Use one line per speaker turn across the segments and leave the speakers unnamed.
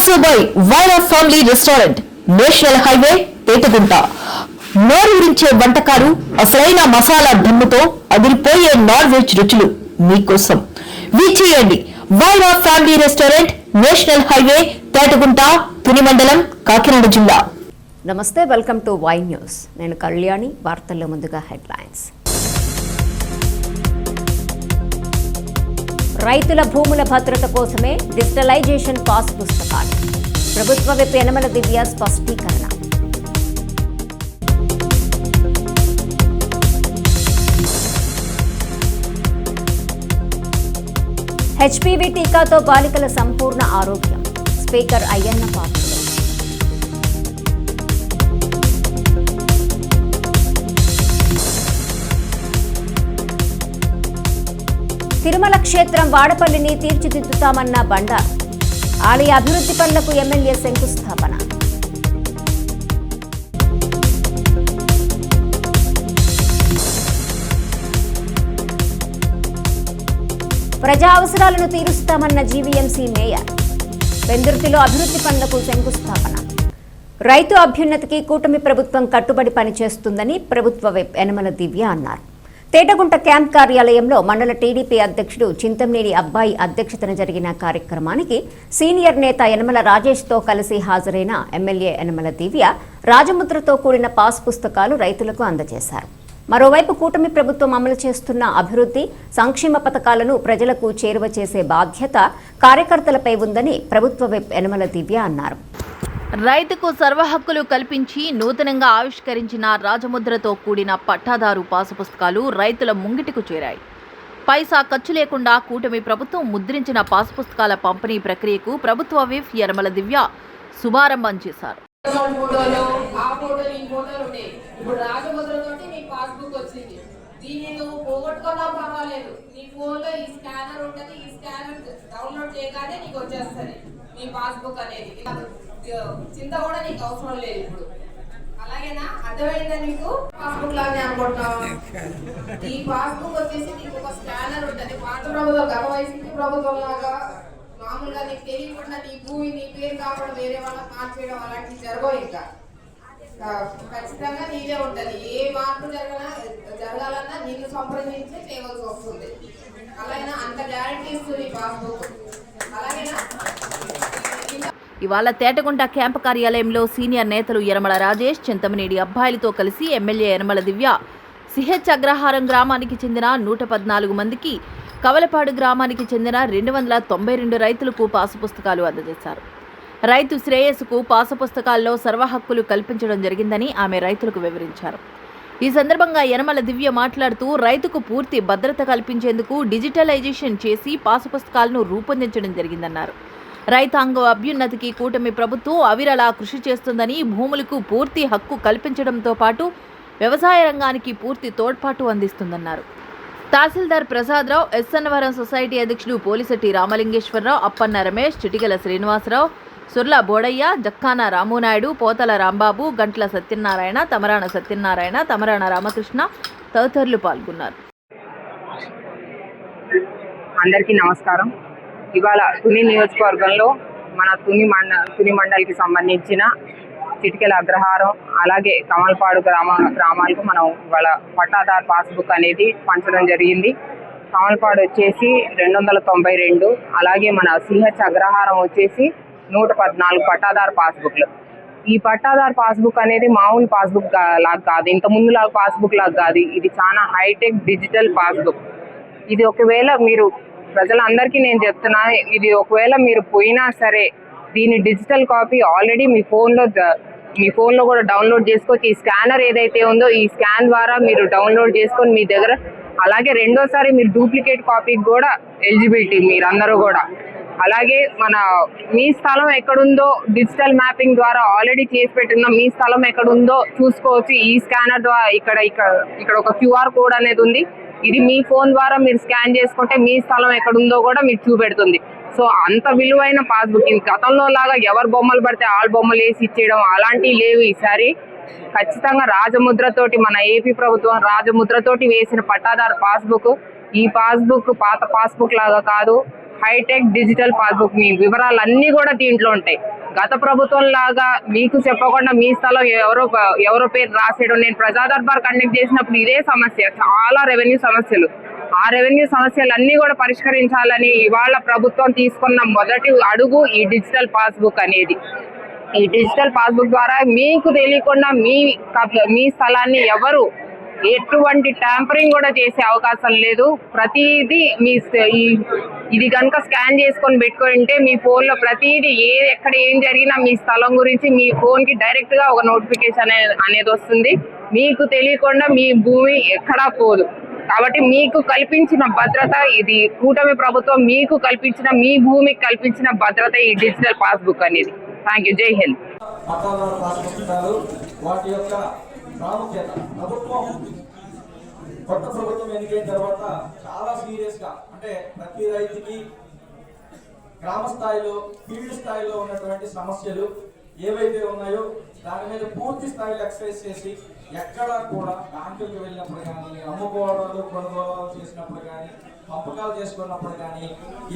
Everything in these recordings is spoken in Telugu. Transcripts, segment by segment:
Brought you by Vaira family restaurant, national highway, Petagunta. నోరూరించే వంటకాలు, అసలైన మసాలా దమ్ముతో అదిరిపోయే నాన్ వెజ్ రుచులు మీకోసం. విచ్చేయండి Vaira family restaurant, national highway, Petagunta, Tuni మండలం, కాకినాడ జిల్లా.
నమస్తే, వెల్కమ్ టు వై న్యూస్. నేను కళ్యాణి. వార్తల్లో ముందుగా హెడ్లైన్స్. రైతుల భూముల భద్రత కోసమే డిజిటలైజేషన్ పాస్ పుస్తకాలు. ప్రభుత్వ విప్ యనమల దివ్య స్పష్టీకరణ. హెచ్పివి టీకాతో బాలికల సంపూర్ణ ఆరోగ్యం. స్పీకర్ అయ్యన్న పాత్రుడు. తిరుమల క్షేత్రం వాడపల్లిని తీర్చిదిద్దుతామన్న బండారు. ఆలయ అభివృద్ధి పనులకు ఎమ్మెల్యే శంకుస్థాపన. ప్రజా అవసరాలను తీరుస్తామన్న జీవీఎంసీ మేయర్. పెందుర్తిలో అభివృద్ధి పనులకు శంకుస్థాపన. రైతు అభ్యున్నతికి కూటమి ప్రభుత్వం కట్టుబడి పనిచేస్తుందని ప్రభుత్వ విప్ యనమల దివ్య అన్నారు. తేటగుంట క్యాంప్ కార్యాలయంలో మండల టీడీపీ అధ్యక్షుడు చింతమనేని అబ్బాయి అధ్యక్షతన జరిగిన కార్యక్రమానికి సీనియర్ నేత యనమల రాజేష్తో కలిసి హాజరైన ఎమ్మెల్యే యనమల దివ్య రాజముద్రతో కూడిన పాస్ పుస్తకాలు రైతులకు అందజేశారు. మరోవైపు కూటమి ప్రభుత్వం అమలు చేస్తున్న అభివృద్ధి, సంక్షేమ పథకాలను ప్రజలకు చేరువ చేసే బాధ్యత కార్యకర్తలపై ఉందని ప్రభుత్వ విప్ యనమల దివ్య అన్నారు.
రైతుకు సర్వ హక్కులు కల్పించి నూతనంగా ఆవిష్కరించిన రాజముద్రతో కూడిన పట్టాదారు పాసు పుస్తకాలు రైతుల ముంగిటికు చేరాయి. పైసా ఖర్చు లేకుండా కూటమి ప్రభుత్వం ముద్రించిన పాసు పుస్తకాల పంపిణీ ప్రక్రియకు ప్రభుత్వ విప్ యనమల దివ్య శుభారంభం చేశారు.
దీన్ని నువ్వు పోగొట్టుకున్నా పర్వాలేదు, నీ ఫోన్లో ఈ స్కానర్ ఉంటుంది, ఈ స్కానర్ డౌన్లోడ్ చేయగానే నీకు వచ్చేస్తుంది నీ పాస్బుక్ అనేది. చింత కూడా నీకు అవసరం లేదు ఇప్పుడు. అలాగేనా? అర్థమైందా నీకు? పాస్బుక్ లాగానే అనుకుంటున్నావు. ఈ పాస్బుక్ వచ్చేసి నీకు ఒక స్కానర్ ఉంటుంది. పాత ప్రభుత్వం, గత వైసీపీ ప్రభుత్వం లాగా మామూలుగా నీకు తెలియకుండా నీ భూమి నీ పేరు కాకుండా వేరే వాళ్ళకి మార్చేయడం అలాంటివి జరగవు. ఇంకా ఖచ్చితంగా నీదే ఉంటది. ఏ మార్పు జరగాలన్నా నిన్ను సంప్రదించి చేయవలసి వస్తుంది. అలాగేనా? అంత గ్యారంటీ ఇస్తుంది పాస్బుక్. అలాగేనా?
ఇవాళ తేటగుంట క్యాంపు కార్యాలయంలో సీనియర్ నేతలు యనమల రాజేష్, చింతమనేని అబ్బాయిలతో కలిసి ఎమ్మెల్యే యనమల దివ్య సిహెచ్ అగ్రహారం గ్రామానికి చెందిన 114 మందికి, కవలపాడు గ్రామానికి చెందిన 292 రైతులకు పాసు పుస్తకాలు అందజేశారు. రైతు శ్రేయస్సుకు పాసు పుస్తకాల్లో సర్వ హక్కులు కల్పించడం జరిగిందని ఆమె రైతులకు వివరించారు. ఈ సందర్భంగా యనమల దివ్య మాట్లాడుతూ రైతుకు పూర్తి భద్రత కల్పించేందుకు డిజిటలైజేషన్ చేసి పాసు పుస్తకాలను రూపొందించడం జరిగిందన్నారు. రైతాంగం అభ్యున్నతికి కూటమి ప్రభుత్వం అవిరళ కృషి చేస్తుందని, భూములకు పూర్తి హక్కు కల్పించడంతో పాటు వ్యవసాయ రంగానికి పూర్తి తోడ్పాటు అందిస్తుందన్నారు. తహసీల్దార్ ప్రసాదరావు, ఎస్ఎన్వరం సొసైటీ అధ్యక్షుడు పోలిశెట్టి రామలింగేశ్వరరావు, అప్పన్న రమేష్, చిటికెల శ్రీనివాసరావు, సుర్ల బోడయ్య, జక్కాన రామునాయుడు, పోతల రాంబాబు, గంట్ల సత్యనారాయణ, తమరాణ సత్యనారాయణ, తమరాణ రామకృష్ణ తదితరులు పాల్గొన్నారు.
అందరికీ నమస్కారం. ఇవాళ తుని నియోజకవర్గంలో మన తుని మండలికి సంబంధించిన చిటికెల అగ్రహారం అలాగే కమల్పాడు గ్రామాలకు మనం ఇవాళ పట్టాదారు పాస్బుక్ అనేది పంచడం జరిగింది. కమల్పాడు వచ్చేసి 292, అలాగే మన సిహెచ్ అగ్రహారం వచ్చేసి 114 పట్టాదారు పాస్బుక్లు. ఈ పట్టాదారు పాస్బుక్ అనేది మామూలు పాస్బుక్ లాగా కాదు, ఇంత ముందు లాగా పాస్బుక్ లాగా కాదు. ఇది చాలా హైటెక్ డిజిటల్ పాస్బుక్. ఇది ఒకవేళ మీరు ప్రజలందరికీ నేను చెప్తున్నా, ఇది ఒకవేళ మీరు పోయినా సరే దీని డిజిటల్ కాపీ ఆల్రెడీ మీ ఫోన్లో కూడా డౌన్లోడ్ చేసుకోవచ్చు. ఈ స్కానర్ ఏదైతే ఉందో ఈ స్కాన్ ద్వారా మీరు డౌన్లోడ్ చేసుకొని మీ దగ్గర, అలాగే రెండోసారి మీరు డూప్లికేట్ కాపీకి కూడా ఎలిజిబిలిటీ మీరందరూ కూడా. అలాగే మీ స్థలం ఎక్కడుందో డిజిటల్ మ్యాపింగ్ ద్వారా ఆల్రెడీ చేసి పెట్టిన మీ స్థలం ఎక్కడుందో చూసుకోవచ్చు. ఈ స్కానర్ ద్వారా ఇక్కడ ఒక QR కోడ్ అనేది ఉంది. ఇది మీ ఫోన్ ద్వారా మీరు స్కాన్ చేసుకుంటే మీ స్థలం ఎక్కడుందో కూడా మీకు చూపెడుతుంది. సో అంత విలువైన పాస్బుక్. గతంలో లాగా ఎవరు బొమ్మలు పడితే వాళ్ళ బొమ్మలు వేసి ఇచ్చేయడం అలాంటివి లేవు. ఈసారి ఖచ్చితంగా రాజముద్రతోటి, మన ఏపీ ప్రభుత్వం రాజముద్రతోటి వేసిన పట్టాదారు పాస్బుక్. ఈ పాస్బుక్ పాత పాస్బుక్ లాగా కాదు, హైటెక్ డిజిటల్ పాస్బుక్ మీ వివరాలన్నీ కూడా దీంట్లో ఉంటాయి. గత ప్రభుత్వం లాగా మీకు చెప్పకుండా మీ స్థలం ఎవరో పేరు రాసేయడం, నేను ప్రజా దర్బార్ కండక్ట్ చేసినప్పుడు ఇదే సమస్య, చాలా రెవెన్యూ సమస్యలు. ఆ రెవెన్యూ సమస్యలన్నీ కూడా పరిష్కరించాలని ఇవాళ ప్రభుత్వం తీసుకున్న మొదటి అడుగు ఈ డిజిటల్ పాస్బుక్ అనేది. ఈ డిజిటల్ పాస్బుక్ ద్వారా మీకు తెలియకుండా మీ స్థలాన్ని ఎవరు ఎటువంటి ట్యాంపరింగ్ కూడా చేసే అవకాశం లేదు. ప్రతిదీ ఇది కనుక స్కాన్ చేసుకొని పెట్టుకుంటే మీ ఫోన్ లో ప్రతిదీ ఎక్కడ ఏం జరిగినా మీ స్థలం గురించి మీ ఫోన్ కి డైరెక్ట్ గా ఒక నోటిఫికేషన్ అనేది వస్తుంది. మీకు తెలియకుండా మీ భూమి ఎక్కడా పోదు. కాబట్టి మీకు కల్పించిన భద్రత ఇది, కూటమి ప్రభుత్వం మీకు కల్పించిన, మీ భూమికి కల్పించిన భద్రత ఈ డిజిటల్ పాస్బుక్ అనేది. Thank you. జై హింద్.
వాటి యొక్క ప్రాముఖ్యత ప్రభుత్వం కొత్త ప్రభుత్వం ఎన్నికైన తర్వాత చాలా సీరియస్ గా, అంటే ప్రతి రైతుకి గ్రామ స్థాయిలో ఫీల్డ్ స్థాయిలో ఉన్నటువంటి సమస్యలు ఏవైతే ఉన్నాయో దాని మీద పూర్తి స్థాయిలో ఎక్సర్సైజ్ చేసి ఎక్కడా కూడా బ్యాంకులకు వెళ్ళినప్పుడు కానీ, అమ్ముకోవడాలు కొనుగోలు చేసినప్పుడు కానీ, పంపకాలు చేసుకున్నప్పుడు కానీ,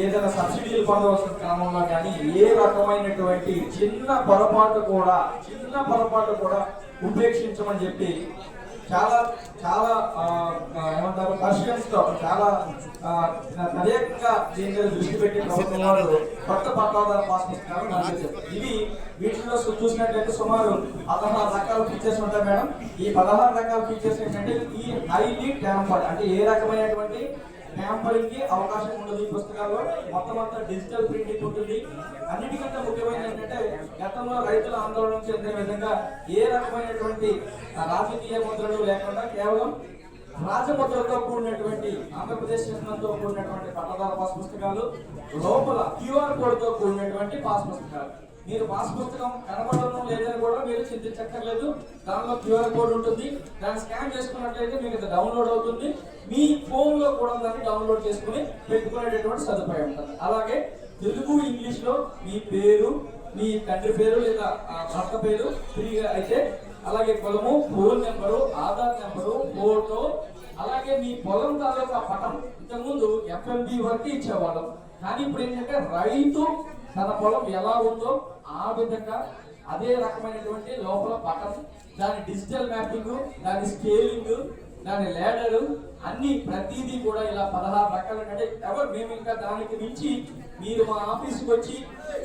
ఏదైనా సబ్సిడీలు పొందవలసిన క్రమంలో కానీ ఏ రకమైనటువంటి చిన్న పొరపాటు కూడా ఉపేక్షించమని చెప్పి చాలా చాలా ఏమంటారు పర్షన్స్ తో చాలా తదేకంగా దీని మీద దృష్టి పెట్టి ప్రభుత్వం వారు కొత్త పట్టాదారు పాస్ పుస్తకాలు అందించారు. ఇవి వీటిలో చూసినట్లయితే సుమారు 16 రకాల ఫీచర్స్ ఉంటాయి మేడం. ఈ 16 రకాల ఫీచర్స్ ఏంటంటే ఈ హైలీ ట్యాంపర్డ్, అంటే ఏ రకమైనటువంటి ట్యాంపరింగ్ కి అవకాశం ఉండదు. ఈ పుస్తకాల్లో మొత్తం అంతా డిజిటల్ ప్రింటింగ్ ఉంటుంది. అన్నిటికంటే ముఖ్యమైన ఏంటంటే గతంలో రైతుల ఆందోళన చెందే విధంగా ఏ రకమైనటువంటి రాజకీయ ముద్రలు లేకుండా కేవలం రాజముద్రతో కూడినటువంటి ఆంధ్రప్రదేశ్ చిహ్నంతో కూడినటువంటి పట్టదార పాస్ పుస్తకాలు, లోపల QR కోడ్ తో కూడినటువంటి పాస్ పుస్తకాలు. మీరు పాస్ పుస్తకం కనబడడం లేదని కూడా మీరు చింతించక్కర్లేదు. దానిలో QR కోడ్ ఉంటుంది. దాన్ని స్కాన్ చేసుకున్నట్లయితే మీకు అది డౌన్లోడ్ అవుతుంది. మీ ఫోన్ లో కూడా దాన్ని డౌన్లోడ్ చేసుకుని పెట్టుకునేటటువంటి సదుపాయం ఉంటుంది. అలాగే తెలుగు, ఇంగ్లీష్ లో మీ పేరు, మీ తండ్రి పేరు లేదా భర్త పేరు ఫ్రీగా అయితే, అలాగే పొలము, phone number, Aadhaar number, photo, అలాగే మీ పొలం తాలూకా పటం. ఇంతకుముందు FMB వరకు ఇచ్చేవాళ్ళం, కానీ ఇప్పుడు ఏంటంటే రైతు తన పొలం ఎలా ఉందో ఆ విధంగా అదే రకమైనటువంటి లోపల పటం, దాని డిజిటల్ మ్యాపింగ్, దాని స్కేలింగ్, దాని లేడరు అన్ని ప్రతిదీ కూడా ఇలా 16 రకాలు. అంటే మేము ఇంకా దానికి మించి మీరు మా ఆఫీస్కి వచ్చి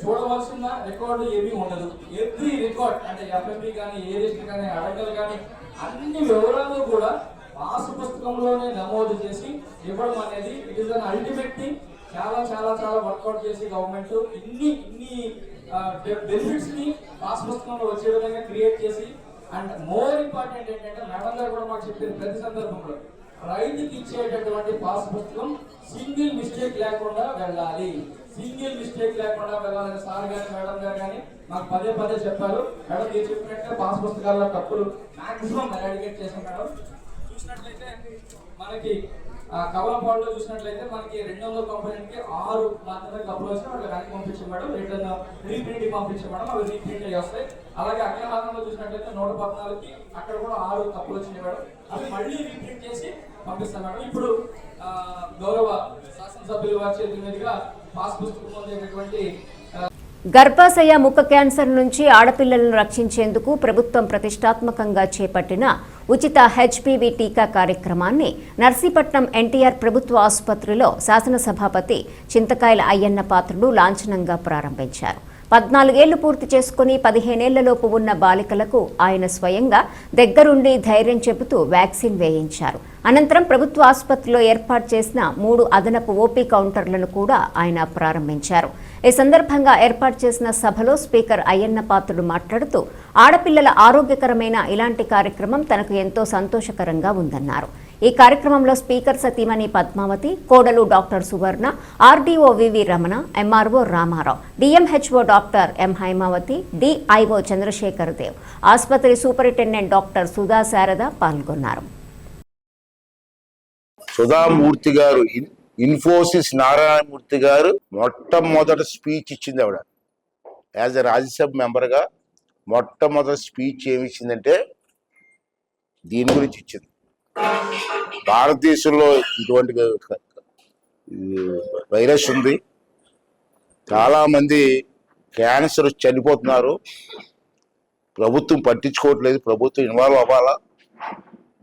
చూడవలసిన రికార్డు ఏమీ ఉండదు. ఎవ్రీ రికార్డ్ అంటే FMB కానీ, ఏ రిజిస్టర్ కానీ, అడగలు కానీ అన్ని వివరాలు కూడా పాస్ పుస్తకంలోనే నమోదు చేసి ఇవ్వడం అనేది it is an ultimate thing. చాలా చాలా చాలా వర్కౌట్ చేసి గవర్నమెంట్ ఇన్ని బెనిఫిట్స్ ని పాస్ పుస్తకంలో వచ్చే విధంగా క్రియేట్ చేసి, అండ్ మోర్ ఇంపార్టెంట్ ఏంటంటే మేడం గారు కూడా మాకు చెప్పేది ప్రతి సందర్భంలో రైతుకి ఇచ్చేటటువంటి పాస్ పుస్తకం సింగిల్ మిస్టేక్ లేకుండా వెళ్ళాలి. సింగిల్ మిస్టేక్ లేకుండా వెళ్ళాలని సార్ గారు, మేడం గారు కానీ మాకు పదే చెప్పారు. మేడం మీరు చెప్పినట్టుగా పాస్ పుస్తకాల్లో తప్పులు మాక్సిమం ఎరాడికేట్ చేసాం మేడం. చూసినట్లయితే మనకి కవలపాడులో చూసినట్లయితే మనకి 200 కంపెనీకి 6 మాత్రమే కప్పులు వచ్చినా వాళ్ళకి వెనక్కి పంపించాం మేడం. రిటర్న్ రీప్రింట్ పంపించాం మేడం, అవి రీప్రింట్ అయ్యి వస్తాయి. అలాగే అగ్రహారంలో చూసినట్లయితే 114కి అక్కడ కూడా 6 కప్పులు వచ్చినాయి మేడం, అవి మళ్ళీ రీప్రింట్ చేసి పంపిస్తాం మేడం. ఇప్పుడు గౌరవ శాసనసభ్యులు వారి చేతుల మీదుగా పాస్ పుస్తకం పొందేటటువంటి
గర్భాశయ ముఖ క్యాన్సర్ నుంచి ఆడపిల్లలను రక్షించేందుకు ప్రభుత్వం ప్రతిష్టాత్మకంగా చేపట్టిన ఉచిత HPV టీకా కార్యక్రమాన్ని నర్సీపట్నం NTR ప్రభుత్వ ఆసుపత్రిలో శాసనసభాపతి చింతకాయల అయ్యన్న పాత్రుడు లాంఛనంగా ప్రారంభించారు. 14 ఏళ్లు పూర్తి చేసుకుని 15 ఏళ్లలోపు ఉన్న బాలికలకు ఆయన స్వయంగా దగ్గరుండి ధైర్యం చెబుతూ వ్యాక్సిన్ వేయించారు. అనంతరం ప్రభుత్వ ఆసుపత్రిలో ఏర్పాటు చేసిన 3 అదనపు OP కౌంటర్లను కూడా ఆయన ప్రారంభించారు. ఈ సందర్భంగా ఏర్పాటు చేసిన సభలో స్పీకర్ అయ్యన్న పాత్రుడు మాట్లాడుతూ ఆడపిల్లల ఆరోగ్యకరమైన ఇలాంటి కార్యక్రమం తనకు ఎంతో సంతోషకరంగా ఉందన్నారు. ఈ కార్యక్రమంలో స్పీకర్ సతీమణి పద్మావతి, కోడలు doctor Suvarna, RDO VV Ramana, MRO Ramarao, DMHO doctor M Haimavati, DIO Chandrashekar Dev, ఆసుపత్రి సూపరింటెండెంట్ డాక్టర్ సుధా శారద పాల్గొన్నారు.
సుధామూర్తి గారు, ఇన్ఫోసిస్ నారాయణమూర్తి గారు మొట్టమొదటి స్పీచ్ ఇచ్చింది ఆవిడ. యాజ్ ఎ రాజ్యసభ మెంబర్గా మొట్టమొదటి స్పీచ్ ఏమి ఇచ్చిందంటే దీని గురించి ఇచ్చింది. భారతదేశంలో ఇటువంటి వైరస్ ఉంది, చాలామంది క్యాన్సర్ చనిపోతున్నారు. ప్రభుత్వం పట్టించుకోవట్లేదు. ప్రభుత్వం ఇన్వాల్వ్ అవ్వాలా.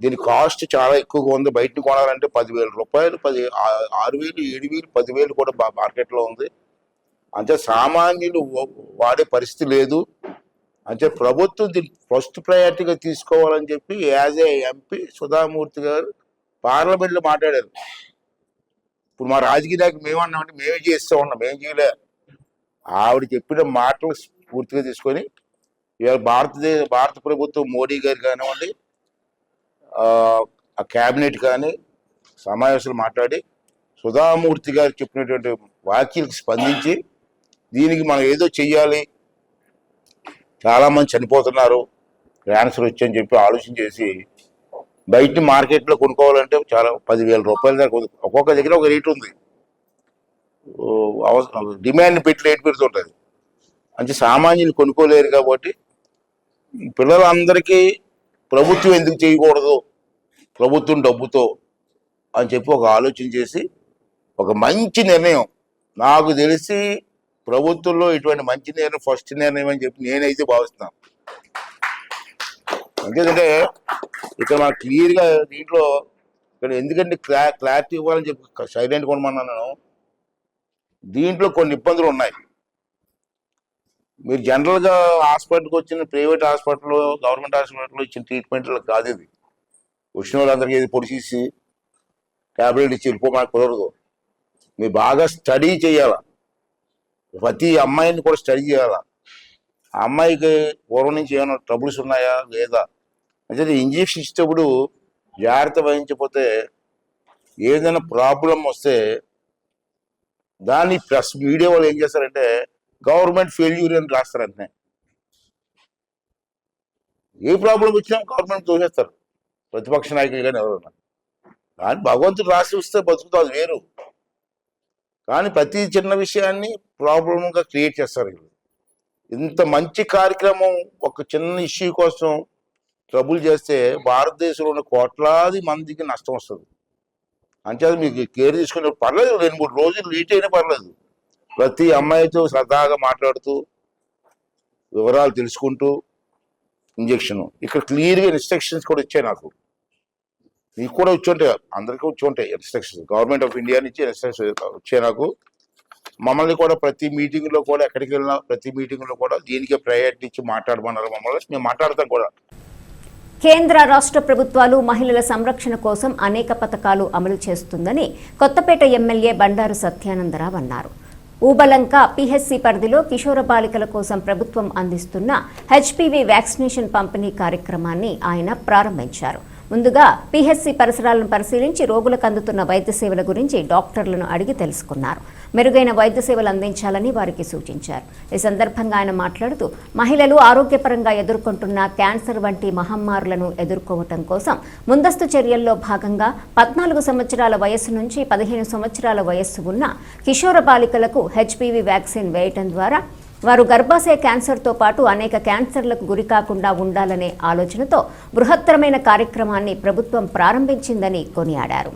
దీని కాస్ట్ చాలా ఎక్కువగా ఉంది. బయట కొనాలంటే 10,000 రూపాయలు, 6,000, 7,000, 10,000 కూడా మార్కెట్లో ఉంది. అంటే సామాన్యులు వాడే పరిస్థితి లేదు. అంటే ప్రభుత్వం దీన్ని ఫస్ట్ ప్రయారిటీగా తీసుకోవాలని చెప్పి యాజ్ ఏ ఎంపీ సుధామూర్తి గారు పార్లమెంట్లో మాట్లాడారు. ఇప్పుడు మా రాజకీయ నాయకులు మేమన్నామంటే మేమే చేస్తూ ఉన్నాం, మేము చేయలే. ఆవిడ చెప్పిన మాటలు పూర్తిగా తీసుకొని ఇవాళ భారత ప్రభుత్వం మోడీ గారు కానివ్వండి, ఆ క్యాబినెట్ కానీ సమావేశాలు మాట్లాడి సుధామూర్తి గారు చెప్పినటువంటి వ్యాఖ్యలకు స్పందించి దీనికి మనం ఏదో చెయ్యాలి, చాలామంది చనిపోతున్నారు క్యాన్సర్ వచ్చని చెప్పి ఆలోచన చేసి బయట మార్కెట్లో కొనుక్కోవాలంటే చాలా 10,000 రూపాయల దాకా ఒక్కొక్క దగ్గర ఒక రేటు ఉంది. డిమాండ్ పెట్టి రేటు పెడుతుంటుంది. అంటే సామాన్యులు కొనుక్కోలేరు. కాబట్టి పిల్లలందరికీ ప్రభుత్వం ఎందుకు చేయకూడదు, ప్రభుత్వం డబ్బుతో అని చెప్పి ఒక ఆలోచన చేసి ఒక మంచి నిర్ణయం, నాకు తెలిసి ప్రభుత్వంలో ఇటువంటి మంచి నిర్ణయం ఫస్ట్ నిర్ణయం అని చెప్పి నేనైతే భావిస్తున్నాను. ఎందుకంటే ఇక్కడ మనకు క్లియర్గా దీంట్లో ఇక్కడ ఎందుకంటే క్లారిటీ ఇవ్వాలని చెప్పి సైలెంట్ కొనమన్నాను. దీంట్లో కొన్ని ఇబ్బందులు ఉన్నాయి. మీరు జనరల్గా హాస్పిటల్కి వచ్చిన ప్రైవేట్ హాస్పిటల్లో, గవర్నమెంట్ హాస్పిటల్లో ఇచ్చిన ట్రీట్మెంట్లు కాదు ఇది. వచ్చిన వాళ్ళందరికీ ఇది పొడిచేసి ట్యాబ్లెట్ ఇచ్చి వెళ్ళిపోమని కుదరదు. మీరు బాగా స్టడీ చేయాల. ప్రతి అమ్మాయిని కూడా స్టడీ చేయాల. ఆ అమ్మాయికి పూర్వం నుంచి ఏమైనా ట్రబుల్స్ ఉన్నాయా లేదా అంటే ఇంజక్షన్ ఇచ్చేటప్పుడు జాగ్రత్త వహించకపోతే ఏదైనా ప్రాబ్లం వస్తే దాన్ని ప్లస్ మీడియా వాళ్ళు ఏం చేస్తారంటే గవర్నమెంట్ ఫెయిల్యూర్ అని రాస్తారు. అంటే ఏ ప్రాబ్లం వచ్చినా గవర్నమెంట్ తోసేస్తారు ప్రతిపక్ష నాయకులు కానీ ఎవరన్నా. కానీ భగవంతుడు రాసి వస్తే బతుకుతా అది వేరు. కానీ ప్రతి చిన్న విషయాన్ని ప్రాబ్లంగా క్రియేట్ చేస్తారు. ఇంత మంచి కార్యక్రమం ఒక చిన్న ఇష్యూ కోసం ట్రబుల్ చేస్తే భారతదేశంలో ఉన్న కోట్లాది మందికి నష్టం వస్తుంది. అంటే అది మీకు కేర్ తీసుకునే పర్లేదు, 2-3 రోజులు లేట్ అయినా పర్లేదు. ప్రతి అమ్మాయితో సరదాగా మాట్లాడుతూ వివరాలు తెలుసుకుంటూ ఇంజక్షన్ ఇక్కడ క్లియర్గా ఇన్స్ట్రక్షన్స్ కూడా ఇచ్చాయి. మీకు కూడా వచ్చి ఉంటాయి, అందరికీ వచ్చి ఉంటాయి ఇన్స్ట్రక్షన్స్. గవర్నమెంట్ ఆఫ్ ఇండియా నుంచి ఇన్స్ట్రక్షన్స్ వచ్చాయి నాకు. మమ్మల్ని కూడా ప్రతి మీటింగ్లో కూడా ఎక్కడికి వెళ్ళినా ప్రతి మీటింగ్లో కూడా దీనికే ప్రయారిటీ ఇచ్చి మాట్లాడమన్నారు మమ్మల్ని. మేము మాట్లాడతాం కూడా.
కేంద్ర రాష్ట్ర ప్రభుత్వాలు మహిళల సంరక్షణ కోసం అనేక పథకాలు అమలు చేస్తుందని కొత్తపేట ఎమ్మెల్యే బండారు సత్యానందరావు అన్నారు. ఊబలంక పిహెచ్సి పరిధిలో కిషోర బాలికల కోసం ప్రభుత్వం అందిస్తున్న హెచ్పివి వ్యాక్సినేషన్ పంపిణీ కార్యక్రమాన్ని ఆయన ప్రారంభించారు. ముందుగా పిహెచ్సి పరిసరాలను పరిశీలించి రోగులకు అందుతున్న వైద్య సేవల గురించి డాక్టర్లను అడిగి తెలుసుకున్నారు. మెరుగైన వైద్య సేవలు అందించాలని వారికి సూచించారు. ఈ సందర్భంగా ఆయన మాట్లాడుతూ మహిళలు ఆరోగ్యపరంగా ఎదుర్కొంటున్న క్యాన్సర్ వంటి మహమ్మారులను ఎదుర్కోవటం కోసం ముందస్తు చర్యల్లో భాగంగా 14 సంవత్సరాల వయస్సు నుంచి 15 సంవత్సరాల వయస్సు ఉన్న కిషోర బాలికలకు హెచ్పివి వ్యాక్సిన్ వేయటం ద్వారా వారు గర్భాశయ క్యాన్సర్తో పాటు అనేక క్యాన్సర్లకు గురికాకుండా ఉండాలనే ఆలోచనతో బృహత్తరమైన కార్యక్రమాన్ని ప్రభుత్వం ప్రారంభించిందని కొనియాడారు.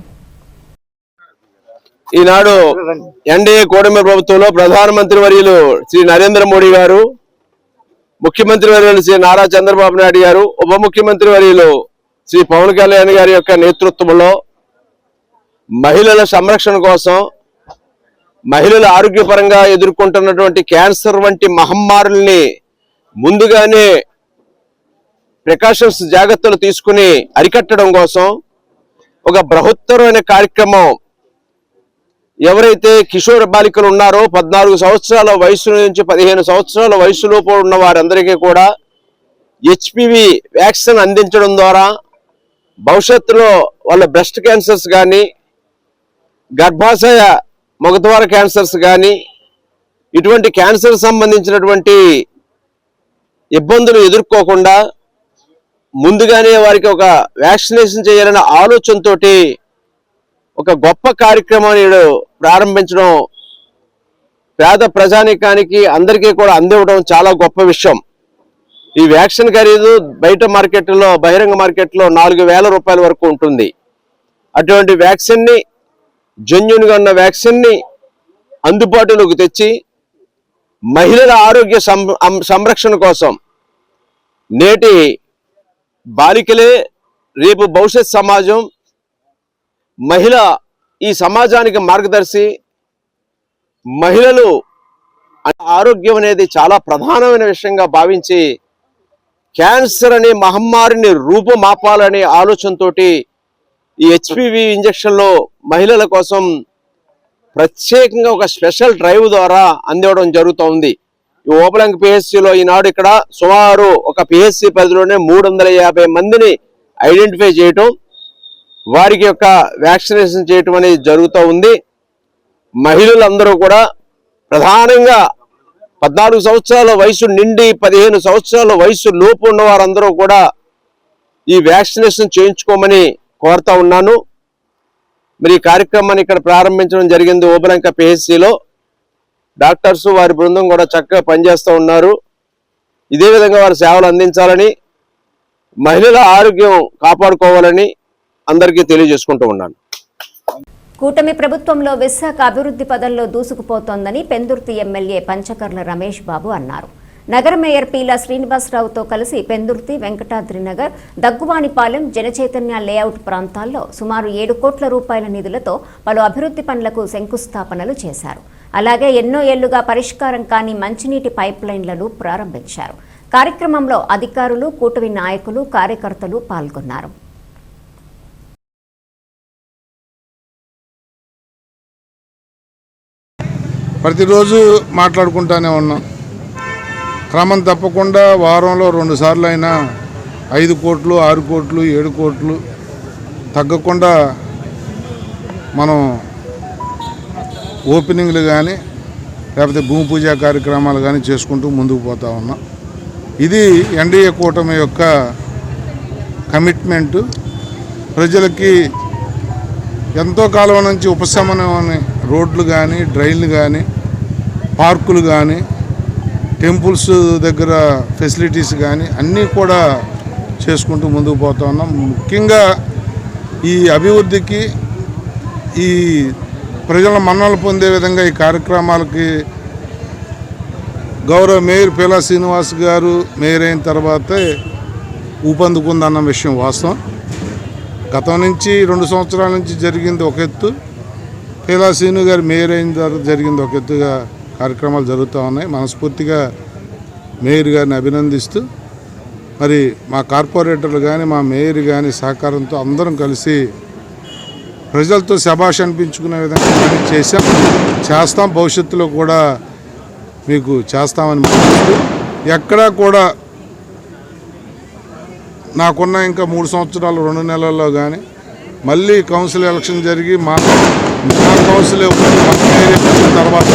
ఈనాడు ఎన్డీఏ కూటమి ప్రభుత్వంలో ప్రధానమంత్రి వర్యులు శ్రీ నరేంద్ర మోడీ గారు, ముఖ్యమంత్రి వర్యులు శ్రీ నారా చంద్రబాబు నాయుడు గారు, ఉప ముఖ్యమంత్రి వర్యులు శ్రీ పవన్ కళ్యాణ్ గారి యొక్క నేతృత్వంలో మహిళల సంరక్షణ కోసం, మహిళలు ఆరోగ్యపరంగా ఎదుర్కొంటున్నటువంటి క్యాన్సర్ వంటి మహమ్మారుల్ని ముందుగానే ప్రికాషన్స్ జాగ్రత్తలు తీసుకుని అరికట్టడం కోసం ఒక బృహత్తరమైన కార్యక్రమం. ఎవరైతే కిషోర బాలికలు ఉన్నారో 14 సంవత్సరాల వయసు నుంచి 15 సంవత్సరాల వయసులోపు ఉన్న వారందరికీ కూడా హెచ్పివి వ్యాక్సిన్ అందించడం ద్వారా భవిష్యత్తులో వాళ్ళ బ్రెస్ట్ క్యాన్సర్స్ కానీ, గర్భాశయ మగద్వార క్యాన్సర్స్ కానీ, ఇటువంటి క్యాన్సర్ సంబంధించినటువంటి ఇబ్బందులు ఎదుర్కోకుండా ముందుగానే వారికి ఒక వ్యాక్సినేషన్ చేయాలనే ఆలోచనతోటి ఒక గొప్ప కార్యక్రమాన్ని ప్రారంభించడం పేద ప్రజానీకానికి అందరికీ కూడా అందివ్వడం చాలా గొప్ప విషయం. ఈ వ్యాక్సిన్ ఖరీదు బయట మార్కెట్లో, బహిరంగ మార్కెట్లో 4,000 రూపాయల వరకు ఉంటుంది. అటువంటి వ్యాక్సిన్ని, జెన్యూన్గా ఉన్న వ్యాక్సిన్ని అందుబాటులోకి తెచ్చి మహిళల ఆరోగ్య సంరక్షణ కోసం నేటి బాలికలే రేపు భవిష్యత్ సమాజం, మహిళ ఈ సమాజానికి మార్గదర్శి. మహిళలు ఆరోగ్యం అనేది చాలా ప్రధానమైన విషయంగా భావించి క్యాన్సర్ అనే మహమ్మారిని రూపుమాపాలనే ఆలోచనతో ఈ హెచ్పివి ఇంజక్షన్లో మహిళల కోసం ప్రత్యేకంగా ఒక స్పెషల్ డ్రైవ్ ద్వారా అందివ్వడం జరుగుతోంది. ఈ ఓబులంక పిహెచ్సిలో ఈనాడు ఇక్కడ సుమారు ఒక పిహెచ్సి పరిధిలోనే 350 మందిని ఐడెంటిఫై చేయటం, వారికి యొక్క వ్యాక్సినేషన్ చేయటం అనేది జరుగుతూ ఉంది. మహిళలందరూ కూడా ప్రధానంగా 14 సంవత్సరాల వయసు నిండి 15 సంవత్సరాల వయసు లోపు ఉన్న వారందరూ కూడా ఈ వ్యాక్సినేషన్ చేయించుకోమని కోరుతా ఉన్నాను. మరి ఈ కార్యక్రమాన్ని ఇక్కడ ప్రారంభించడం జరిగింది ఓబులంక పిహెచ్సిలో. డాక్టర్స్ వారి బృందం కూడా చక్కగా పనిచేస్తూ ఉన్నారు. ఇదే విధంగా వారి సేవలు అందించాలని, మహిళల ఆరోగ్యం కాపాడుకోవాలని అందరికీ తెలియజేసుకుంటూ ఉన్నాను.
కూటమి ప్రభుత్వంలో విశాఖ అభివృద్ధి పదంలో దూసుకుపోతోందని పెందుర్తి ఎమ్మెల్యే పంచకర్ల రమేష్ బాబు అన్నారు. నగర మేయర్ పీలా శ్రీనివాసరావుతో కలిసి పెందుర్తి, వెంకటాద్రి నగర్, దగ్గువానిపాలెం, జనచైతన్య లేఅవుట్ ప్రాంతాల్లో సుమారు 7 కోట్ల రూపాయల నిధులతో పలు అభివృద్ధి పనులకు శంకుస్థాపనలు చేశారు. అలాగే ఎన్నో ఏళ్లుగా పరిష్కారం కాని మంచినీటి పైప్ లైన్లను ప్రారంభించారు. కార్యక్రమంలో అధికారులు, కూటమి నాయకులు, కార్యకర్తలు పాల్గొన్నారు.
ప్రతిరోజు మాట్లాడుకుంటూనే ఉన్నాం. క్రమం తప్పకుండా వారంలో 2 సార్లు అయినా 5 కోట్లు, 6 కోట్లు, 7 కోట్లు తగ్గకుండా మనం ఓపెనింగ్లు కానీ లేకపోతే భూమి పూజ కార్యక్రమాలు కానీ చేసుకుంటూ ముందుకు పోతూ ఉన్నాం. ఇది ఎన్డీఏ కూటమి యొక్క కమిట్మెంటు. ప్రజలకి ఎంతో కాలం నుంచి ఉపశమనం, రోడ్లు కానీ, డ్రైన్లు కానీ, పార్కులు కానీ, టెంపుల్స్ దగ్గర ఫెసిలిటీస్ కానీ అన్నీ కూడా చేసుకుంటూ ముందుకు పోతూ ఉన్నాం. ముఖ్యంగా ఈ అభివృద్ధికి, ఈ ప్రజల మన్ననలు పొందే విధంగా ఈ కార్యక్రమాలకి గౌరవ మేయర్ పీలా శ్రీనివాస్ గారు మేయర్ అయిన తర్వాతే ఊపందుకుందన్న విషయం వాస్తవం. గతం నుంచి 2 సంవత్సరాల నుంచి జరిగింది ఒక ఎత్తు, పీలా శ్రీను గారు మేయర్ అయిన తర్వాత జరిగింది ఒక ఎత్తుగా కార్యక్రమాలు జరుగుతూ ఉన్నాయి. మనస్ఫూర్తిగా మేయర్ గారిని అభినందిస్తూ, మరి మా కార్పొరేటర్లు కానీ, మా మేయర్ కానీ సహకారంతో అందరం కలిసి ప్రజలతో శభాష్ అనిపించుకునే విధంగా చేస్తాం. భవిష్యత్తులో కూడా మీకు చేస్తామని మాట్లాడుతూ, ఎక్కడా కూడా నాకున్న ఇంకా 3 సంవత్సరాలు 2 నెలల్లో కానీ మళ్ళీ కౌన్సిల్ ఎలక్షన్ జరిగి మా కౌన్సిల్ తర్వాత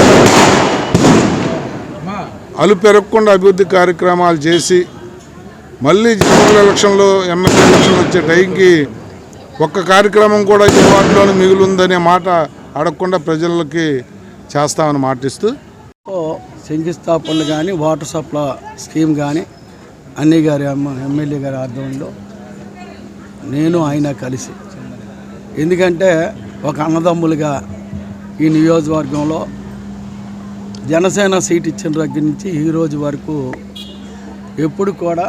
అలు పెరగకుండా అభివృద్ధి కార్యక్రమాలు చేసి మళ్ళీ జనరల్ ఎలక్షన్లో, ఎమ్మెల్యే ఎలక్షన్ వచ్చే టైంకి ఒక్క కార్యక్రమం కూడా ఈ వార్డులోనే మిగులుందనే మాట అడగకుండా ప్రజలకి చేస్తామని మాటిస్తూ
శంకుస్థాపనలు కానీ, వాటర్ సప్లై స్కీమ్ కానీ అన్నీ గారి ఎమ్మెల్యే గారి ఆధ్వర్యంలో నేను ఆయన కలిసి, ఎందుకంటే ఒక అన్నదమ్ములుగా ఈ నియోజకవర్గంలో జనసేన సీట్ ఇచ్చిన దగ్గర నుంచి ఈ రోజు వరకు ఎప్పుడు కూడా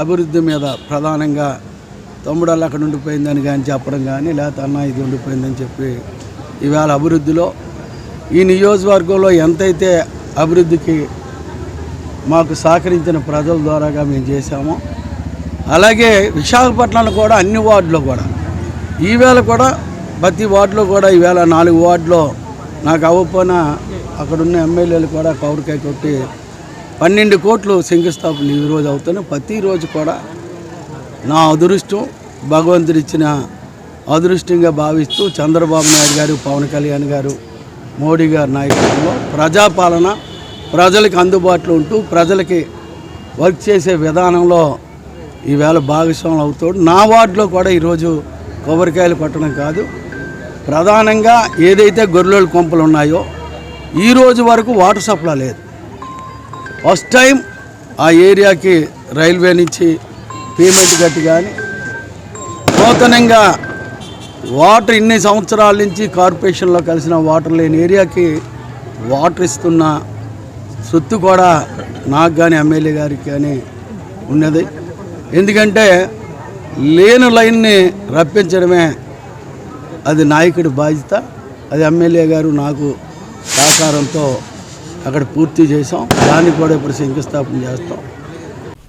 అభివృద్ధి మీద ప్రధానంగా తమ్ముడల్లా అక్కడ ఉండిపోయిందని కానీ చెప్పడం కానీ, లేకపోతే అన్న ఇది ఉండిపోయిందని చెప్పి ఈవేళ అభివృద్ధిలో ఈ నియోజకవర్గంలో ఎంతైతే అభివృద్ధికి మాకు సహకరించిన ప్రజల ద్వారాగా మేము చేశామో, అలాగే విశాఖపట్నంలో కూడా అన్ని వార్డులో కూడా ఈవేళ కూడా ప్రతి వార్డులో కూడా ఈవేళ 4 వార్డులో నాకు అవ్వకపోయినా అక్కడున్న ఎమ్మెల్యేలు కూడా కౌరికాయ కొట్టి 12 కోట్లు శంకుస్థాపనలు ఈరోజు అవుతున్నాయి. ప్రతిరోజు కూడా నా అదృష్టం, భగవంతుడిచ్చిన అదృష్టంగా భావిస్తూ చంద్రబాబు నాయుడు గారు, పవన్ కళ్యాణ్ గారు, మోడీ గారి నాయకత్వంలో ప్రజాపాలన ప్రజలకు అందుబాటులో ఉంటూ ప్రజలకి వర్క్ చేసే విధానంలో ఈవేళ భాగస్వాములు అవుతాడు. నా వార్డులో కూడా ఈరోజు కొబ్బరికాయలు కొట్టడం కాదు, ప్రధానంగా ఏదైతే గొర్రెల కొంపలు ఉన్నాయో ఈరోజు వరకు వాటర్ సప్లై లేదు. ఫస్ట్ టైం ఆ ఏరియాకి రైల్వే నుంచి పేమెంట్ కట్టి కానీ, నూతనంగా వాటర్ ఇన్ని సంవత్సరాల నుంచి కార్పొరేషన్లో కలిసిన వాటర్ లేని ఏరియాకి వాటర్ ఇస్తున్న సొత్తు కూడా నాకు కానీ ఎమ్మెల్యే గారికి కానీ ఉన్నది. ఎందుకంటే లేని లైన్ని రప్పించడమే అది నాయకుడి బాధ్యత. అది ఎమ్మెల్యే గారు నాకు సహకారంతో అక్కడ పూర్తి చేసాం. దాన్ని కూడా ఇప్పుడు శంకుస్థాపన చేస్తాం.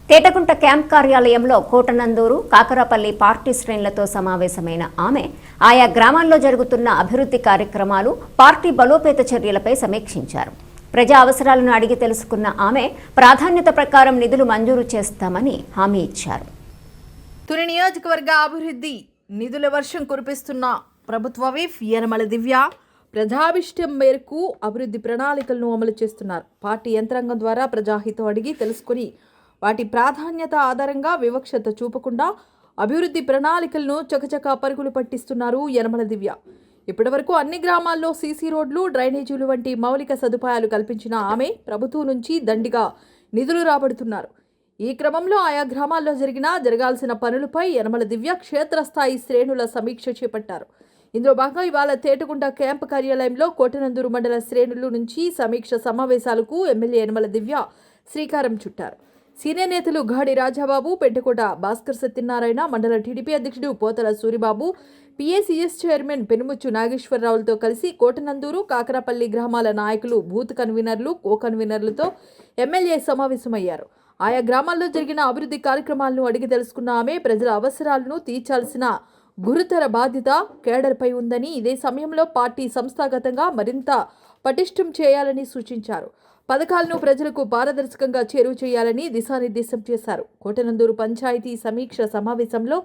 తేటగుంట క్యాంప్ కార్యాలయంలో కోటనందూరు కాకరపల్లి పార్టీ శ్రేణులతో సమావేశమైన ఆమె ఆయా గ్రామాల్లో జరుగుతున్న అభివృద్ధి కార్యక్రమాలు, పార్టీ బలోపేత చర్యలపై సమీక్షించారు. ప్రజా అవసరాలను అడిగి తెలుసుకున్న ఆమె ప్రాధాన్యత ప్రకారం నిధులు మంజూరు చేస్తామని హామీ ఇచ్చారు.
తుని నియోజకవర్గ అభివృద్ధి నిధుల వర్షం కురిపిస్తున్న ప్రభుత్వ విప్ యనమల దివ్య ప్రజాభిష్టం మేరకు అభివృద్ధి ప్రణాళికలను అమలు చేస్తున్నారు. పార్టీ యంత్రాంగం ద్వారా ప్రజాహితం అడిగి తెలుసుకుని వాటి ప్రాధాన్యత ఆధారంగా వివక్షత చూపకుండా అభివృద్ధి ప్రణాళికలను చకచకా పరుగులు పట్టిస్తున్నారు యనమల దివ్య. ఇప్పటివరకు అన్ని గ్రామాల్లో సీసీ రోడ్లు, డ్రైనేజీలు వంటి మౌలిక సదుపాయాలు కల్పించిన ఆమె ప్రభుత్వం నుంచి దండిగా నిధులు రాబడుతున్నారు. ఈ క్రమంలో ఆయా గ్రామాల్లో జరగాల్సిన పనులపై యనమల దివ్య క్షేత్రస్థాయి శ్రేణుల సమీక్ష చేపట్టారు. ఇందులో భాగంగా ఇవాళ తేటగుంట క్యాంపు కార్యాలయంలో కోటనందూరు మండల శ్రేణుల నుంచి సమీక్ష సమావేశాలకు ఎమ్మెల్యే యనమల దివ్య శ్రీకారం చుట్టారు. సీనియర్ నేతలు గాడి రాజాబాబు, పెంటకోట భాస్కర్ సత్యనారాయణ, మండల టీడీపీ అధ్యక్షుడు పోతల సూరిబాబు, పిఏసీఎస్ చైర్మన్ పెనుముచ్చు నాగేశ్వరరావులతో కలిసి కోటనందూరు, కాకరపల్లి గ్రామాల నాయకులు, బూత్ కన్వీనర్లు, కో కన్వీనర్లతో ఎమ్మెల్యే సమావేశమయ్యారు. ఆయా గ్రామాల్లో జరిగిన అభివృద్ధి కార్యక్రమాలను అడిగి తెలుసుకున్న ఆమె ప్రజల అవసరాలను తీర్చాల్సిన గురుతర బాధ్యత కేడర్పై ఉందని, ఇదే సమయంలో పార్టీ సంస్థాగతంగా మరింత పటిష్టం చేయాలని సూచించారు. పథకాలను ప్రజలకు పారదర్శకంగా చేరువ చేయాలని దిశానిర్దేశం చేశారు. కోటనందూరు పంచాయతీ సమీక్ష సమావేశంలో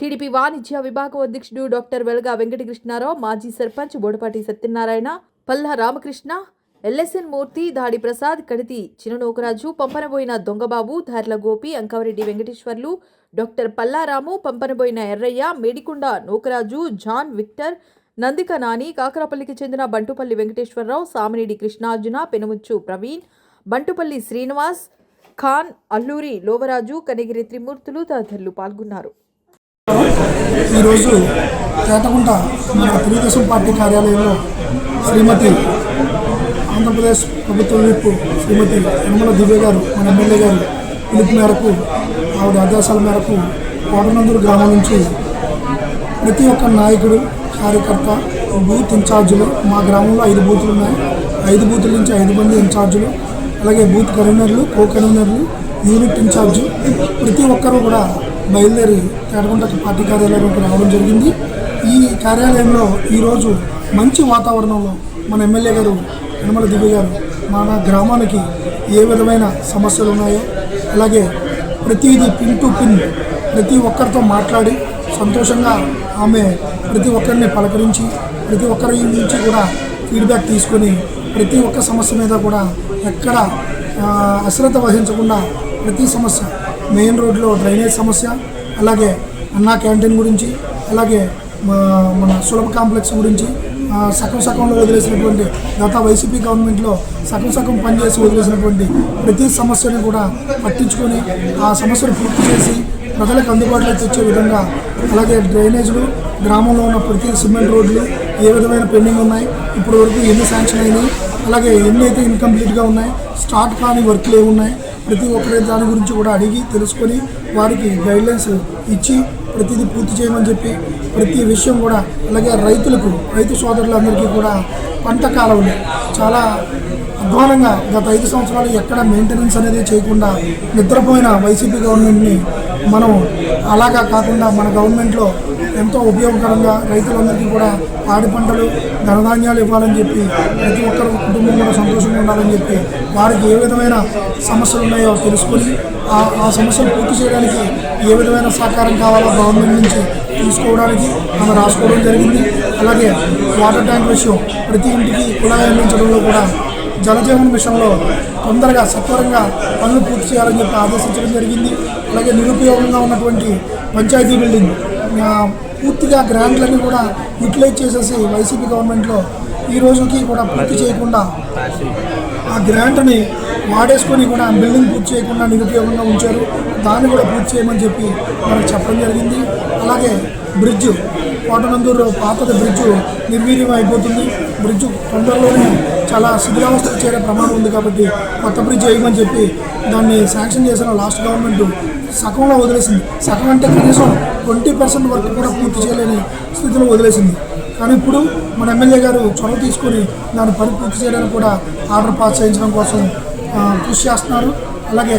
టీడీపీ వాణిజ్య విభాగం అధ్యక్షుడు డాక్టర్ వెల్గా వెంకటకృష్ణారావు, మాజీ sarpanch Bodapati Satyanarayana, Palla Ramakrishna, LSN Murthy, Dadi Prasad, Kaditi Chinnanokaraju, Pampanaboina Dongababu, Dharla Gopi, Ankavareddy Venkateswarlu, doctor Pallaramu, Pampanaboina Errayya, Medikonda Nokaraju, John Victor, Nandika Nani, కాకరపల్లికి చెందిన బంటుపల్లి వెంకటేశ్వరరావు, సామినేడి కృష్ణార్జున, పెనుముచ్చు ప్రవీణ్, బంటుపల్లి శ్రీనివాస్, ఖాన్, అల్లూరి లోవరాజు, కనిగిరి త్రిమూర్తులు తదితరులు పాల్గొన్నారు.
ఈరోజు తేటగుంట మన తెలుగుదేశం పార్టీ కార్యాలయంలో శ్రీమతి ఆంధ్రప్రదేశ్ ప్రభుత్వ విప్ శ్రీమతి యనమల దివ్య గారు, మన ఎమ్మెల్యే గారు పిలుపు మేరకు, ఆవిడ ఆదేశాల మేరకు కోటనందూరు గ్రామం నుంచి ప్రతి ఒక్క నాయకుడు, కార్యకర్త, బూత్ ఇన్ఛార్జీలు, మా గ్రామంలో 5 బూతులు ఉన్నాయి. 5 బూతుల నుంచి 5 మంది ఇన్ఛార్జీలు, అలాగే బూత్ కన్వీనర్లు, కో కన్వీనర్లు, యూనిట్ ఇన్ఛార్జి ప్రతి ఒక్కరూ కూడా బయలుదేరి తేటగుంట పార్టీ కార్యాలయంలోకి రావడం జరిగింది. ఈ కార్యాలయంలో ఈరోజు మంచి వాతావరణంలో మన ఎమ్మెల్యే గారు యనమల దివ్య గారు మన గ్రామానికి ఏ విధమైన సమస్యలు ఉన్నాయో, అలాగే ప్రతిదీ పిన్ టు పిన్ ప్రతి ఒక్కరితో మాట్లాడి సంతోషంగా ఆమె ప్రతి ఒక్కరిని పలకరించి ప్రతి ఒక్కరి నుంచి కూడా ఫీడ్బ్యాక్ తీసుకొని ప్రతి ఒక్క సమస్య మీద కూడా ఎక్కడ అశ్రద్ధ వహించకుండా ప్రతి సమస్య, మెయిన్ రోడ్లో డ్రైనేజ్ సమస్య, అలాగే అన్నా క్యాంటీన్ గురించి, అలాగే మన సులభ కాంప్లెక్స్ గురించి, సగంలో వదిలేసినటువంటి గత వైసీపీ గవర్నమెంట్లో సగం పనిచేసి వదిలేసినటువంటి ప్రతి సమస్యని కూడా పట్టించుకొని ఆ సమస్యను పూర్తి చేసి ప్రజలకు అందుబాటులో తెచ్చే విధంగా, అలాగే డ్రైనేజీలు, గ్రామంలో ఉన్న ప్రతి సిమెంట్ రోడ్లు ఏ విధమైన పెండింగ్ ఉన్నాయి, ఇప్పటి వరకు ఎన్ని శాంక్షన్ అయినాయి, అలాగే ఎన్ని అయితే ఇన్కంప్లీట్గా ఉన్నాయి, స్టార్ట్ కాని వర్క్లు ఏమున్నాయి, ప్రతి ఒక్కరి దాని గురించి కూడా అడిగి తెలుసుకొని వారికి గైడ్లైన్స్ ఇచ్చి ప్రతిదీ పూర్తి చేయమని చెప్పి ప్రతి విషయం కూడా, అలాగే రైతు సోదరులందరికీ కూడా పంట కాలువలు చాలా అధ్వానంగా గత 5 సంవత్సరాలు ఎక్కడ మెయింటెనెన్స్ అనేది చేయకుండా నిద్రపోయిన వైసీపీ గవర్నమెంట్ని మనం అలాగా కాకుండా మన గవర్నమెంట్లో ఎంతో ఉపయోగకరంగా రైతులందరికీ కూడా పాడి పంటలు, ధనధాన్యాలు ఇవ్వాలని చెప్పి ప్రతి ఒక్కరు కుటుంబం కూడా సంతోషంగా ఉండాలని చెప్పి వారికి ఏ విధమైన సమస్యలు ఉన్నాయో తెలుసుకొని ఆ సమస్యను పూర్తి చేయడానికి ఏ విధమైన సహకారం కావాలో గవర్నమెంట్ నుంచి తీసుకోవడానికి ఆమె రాసుకోవడం జరిగింది. అలాగే వాటర్ ట్యాంక్ విషయం, ప్రతి ఇంటికి కుళాయి అందించడంలో కూడా జలజీవన విషయంలో తొందరగా సత్వరంగా పనులు పూర్తి చేయాలని చెప్పి ఆదేశించడం జరిగింది. అలాగే నిరుపయోగంగా ఉన్నటువంటి పంచాయతీ బిల్డింగ్ పూర్తిగా గ్రాంట్లన్నీ కూడా యూటిలైజ్ చేసేసి వైసీపీ గవర్నమెంట్లో ఈ రోజుకి కూడా పూర్తి చేయకుండా ఆ గ్రాంట్ని వాడేసుకొని కూడా బిల్డింగ్ పూర్తి చేయకుండా నిరుపయోగంగా ఉంచారు. దాన్ని కూడా పూర్తి చేయమని చెప్పి మనకు చెప్పడం జరిగింది. అలాగే బ్రిడ్జ్ కోటనందూరు పాతది బ్రిడ్జ్ నిర్వీర్యం అయిపోతుంది. బ్రిడ్జ్ తొందరలోనే చాలా శిథిలావస్థకు చేరే ప్రమాదం ఉంది కాబట్టి కొత్త బ్రిడ్జ్ వేయమని చెప్పి దాన్ని శాంక్షన్ చేసిన లాస్ట్ గవర్నమెంట్ సగంలో వదిలేసింది. సగం అంటే కనీసం 20% వరకు కూడా పూర్తి చేయలేని స్థితిలో వదిలేసింది. కానీ ఇప్పుడు మన ఎమ్మెల్యే గారు చొరవ తీసుకొని దాన్ని పని పూర్తి చేయడానికి కూడా ఆర్డర్ పాస్ చేయించడం కోసం కృషి చేస్తున్నారు. అలాగే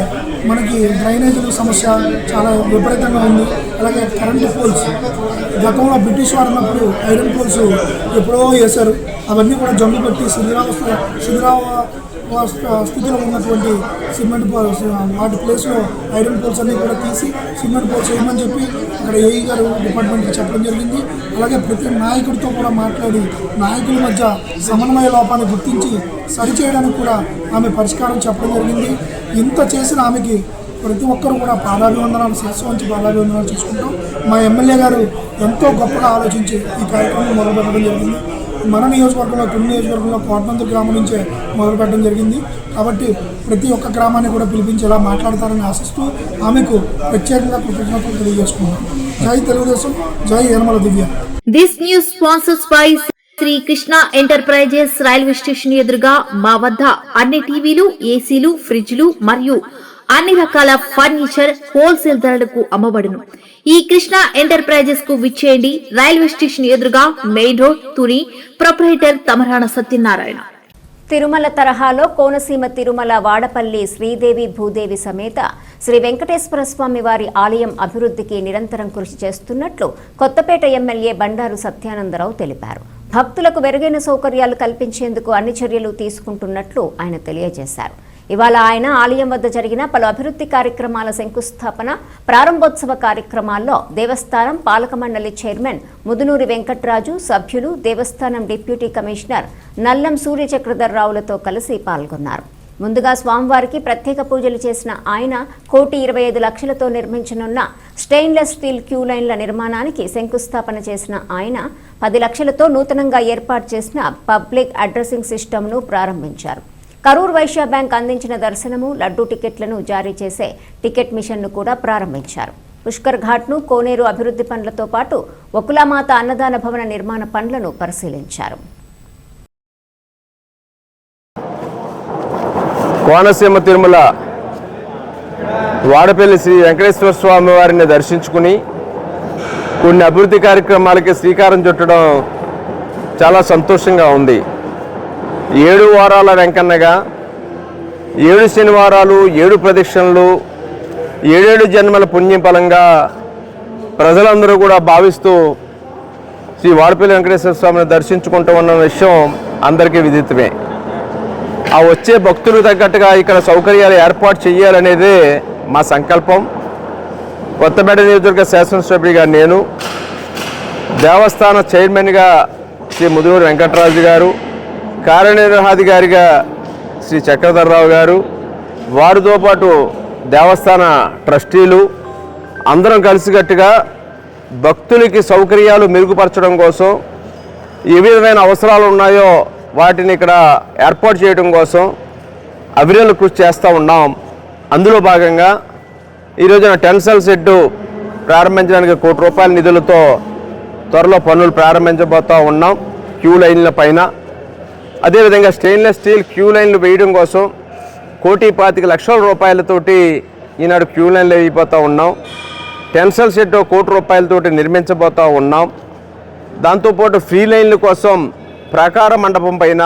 మనకి డ్రైనేజీల సమస్య చాలా విపరీతంగా ఉంది. అలాగే కరెంటు పోల్స్ గతంలో బ్రిటిష్ వారు ఉన్నప్పుడు ఐరన్ పోల్స్ ఎప్పుడో వేశారు. అవన్నీ కూడా జంగు పెట్టి స్థితిలో ఉన్నటువంటి సిమెంట్ పోల్స్ వాటి ప్లేస్లో ఐరన్ పోల్స్ అన్నీ కూడా తీసి సిమెంట్ పోల్స్ వేయమని చెప్పి అక్కడ ఏఈ గారు డిపార్ట్మెంట్కి చెప్పడం జరిగింది. అలాగే ప్రతి నాయకుడితో కూడా మాట్లాడి నాయకుల మధ్య సమన్వయ లోపాన్ని గుర్తించి సరిచేయడానికి కూడా ఆమె పరిష్కారం చెప్పడం జరిగింది. ఇంత చేసిన ఆమెకి ప్రతి ఒక్కరు కూడా పాదాభివందనాలు శిరస్సు వంచి పాదాభివందనాలు చేసుకుంటాం. మా ఎమ్మెల్యే గారు ఎంతో గొప్పగా ఆలోచించి ఈ కార్యక్రమం మొదలుపెట్టడం జరిగింది. మన నియోజకవర్గంలో తుని నియోజకవర్గంలో కోటనందూరు గ్రామం నుంచే మొదలుపెట్టడం జరిగింది. కాబట్టి ప్రతి ఒక్క గ్రామాన్ని కూడా పిలిపించేలా మాట్లాడతారని ఆశిస్తూ ఆమెకు ప్రత్యేకంగా కృతజ్ఞతలు తెలియజేసుకున్నాం. జై తెలుగుదేశం, జై Yanamala Divya.
This news sponsors by Sri Krishna enterprises. Railway station ఎదురుగా మా వద్ద అన్ని టీవీలు, ఏసీలు, ఫ్రిడ్జ్లు మరియు అన్ని రకాల ఫర్నిచర్ హోల్సేల్ ధరలకు అమ్మబడును. ఈ కృష్ణ ఎంటర్ప్రైజెస్ కు విచ్చేయండి. రైల్వే స్టేషన్ ఎదురుగా main road, Tuni. Proprietor Tamarana Satyanarayana.
Tirumala తరహాలో కోనసీమ తిరుమల వాడపల్లి శ్రీదేవి భూదేవి సమేత శ్రీ వెంకటేశ్వర స్వామి వారి ఆలయం అభివృద్ధికి నిరంతరం కృషి చేస్తున్నట్లు కొత్తపేట ఎమ్మెల్యే బండారు సత్యానందరావు తెలిపారు. భక్తులకు మెరుగైన సౌకర్యాలు కల్పించేందుకు అన్ని చర్యలు తీసుకుంటున్నట్లు ఆయన తెలియజేశారు. ఇవాళ ఆయన ఆలయం వద్ద జరిగిన పలు అభివృద్ధి కార్యక్రమాల శంకుస్థాపన, ప్రారంభోత్సవ కార్యక్రమాల్లో దేవస్థానం పాలక మండలి చైర్మన్ ముదునూరి వెంకట్రాజు, సభ్యులు, దేవస్థానం డిప్యూటీ కమిషనర్ నల్లం సూర్యచక్రధర్రావులతో కలిసి పాల్గొన్నారు. ముందుగా స్వామివారికి ప్రత్యేక పూజలు చేసిన ఆయన 1,25,00,000తో నిర్మించనున్న స్టెయిన్లెస్ స్టీల్ క్యూ లైన్ల నిర్మాణానికి శంకుస్థాపన చేసిన ఆయన 10 లక్షలతో నూతనంగా ఏర్పాటు చేసిన పబ్లిక్ అడ్రసింగ్ సిస్టమ్ను ప్రారంభించారు. కరూర్ వైశ్య బ్యాంక్ అందించిన దర్శనము, లడ్డూ టికెట్లను జారీ చేసే టికెట్ మిషన్ను కూడా ప్రారంభించారు. పుష్కర్ ఘాట్ను, కోనేరు అభివృద్ధి పనులతో పాటు వకులామాత అన్నదాన భవన నిర్మాణ పనులను పరిశీలించారు.
కోనసీమ తిరుమల వాడపల్లి శ్రీ వెంకటేశ్వర స్వామి వారిని దర్శించుకుని కొన్ని అభివృద్ధి కార్యక్రమాలకి శ్రీకారం చుట్టడం చాలా సంతోషంగా ఉంది. 7 వారాల వెంకన్నగా 7 శనివారాలు, 7 ప్రదక్షిణలు, 7 జన్మల పుణ్యం ఫలంగా ప్రజలందరూ కూడా భావిస్తూ శ్రీ వాడపల్లి వెంకటేశ్వర స్వామిని దర్శించుకుంటూ ఉన్న విషయం అందరికీ విదితమే. ఆ వచ్చే భక్తులకు తగ్గట్టుగా ఇక్కడ సౌకర్యాలు ఏర్పాటు చేయాలనేదే మా సంకల్పం. కొత్తపేట నియోజకవర్గ శాసనసభ్యుడిగా నేను, దేవస్థాన చైర్మన్గా శ్రీ ముదునూరి వెంకటరాజు గారు, కార్యనిర్వహణాధికారిగా శ్రీ చక్రధర్రావు గారు, వారితో పాటు దేవస్థాన ట్రస్టీలు అందరం కలిసికట్టుగా భక్తులకి సౌకర్యాలు మెరుగుపరచడం కోసం ఏ విధమైన అవసరాలు ఉన్నాయో వాటిని ఇక్కడ ఏర్పాటు చేయడం కోసం అవిరళ కృషి చేస్తూ ఉన్నాం. అందులో భాగంగా ఈరోజున టెన్సల్ షెడ్ ప్రారంభించడానికి ₹1,00,00,000 నిధులతో త్వరలో పనులు ప్రారంభించబోతూ ఉన్నాం. క్యూ లైన్ల పైన అదేవిధంగా స్టెయిన్లెస్ స్టీల్ క్యూ లైన్లు వేయడం కోసం ₹1,25,00,000 ఈనాడు క్యూ లైన్లు వేయిపోతూ ఉన్నాం. టెన్సల్ షెడ్ ₹1,00,00,000 నిర్మించబోతూ ఉన్నాం. దాంతోపాటు ఫ్రీ లైన్ల కోసం ప్రాకార మండపం పైన